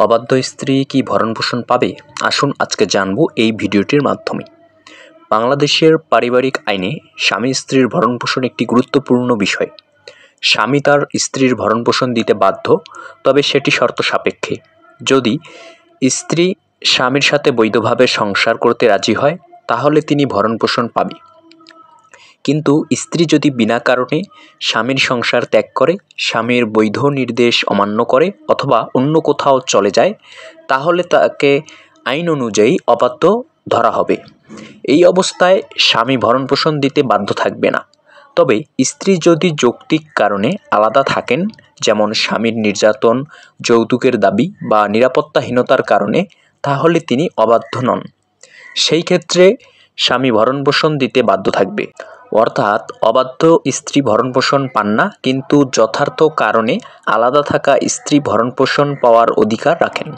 অবাধ্য স্ত্রী কি ভরণপোষণ পাবে? আসুন আজকে জানবো এই ভিডিওটির মাধ্যমে। বাংলাদেশের পারিবারিক আইনে স্বামী স্ত্রীর ভরণপোষণ একটি গুরুত্বপূর্ণ বিষয়। স্বামী তার স্ত্রীর ভরণপোষণ দিতে বাধ্য, তবে সেটি শর্ত সাপেক্ষে। যদি স্ত্রী স্বামীর সাথে বৈধভাবে সংসার করতে রাজি হয়, তাহলে তিনি ভরণপোষণ পাবে। কিন্তু স্ত্রী যদি বিনা কারণে স্বামীর সংসার ত্যাগ করে, স্বামীর বৈধ নির্দেশ অমান্য করে অথবা অন্য কোথাও চলে যায়, তাহলে তাকে আইন অনুযায়ী অবাধ্য ধরা হবে। এই অবস্থায় স্বামী ভরণপোষণ দিতে বাধ্য থাকবে না। তবে স্ত্রী যদি যৌক্তিক কারণে আলাদা থাকেন, যেমন স্বামীর নির্যাতন, যৌতুকের দাবি বা নিরাপত্তাহীনতার কারণে, তাহলে তিনি অবাধ্য নন। সেই ক্ষেত্রে স্বামী ভরণপোষণ দিতে বাধ্য থাকবে। অর্থাৎ অবাধ্য স্ত্রী ভরণপোষণ পান না, কিন্তু যথার্থ কারণে আলাদা থাকা স্ত্রী ভরণপোষণ পাওয়ার অধিকার রাখেন।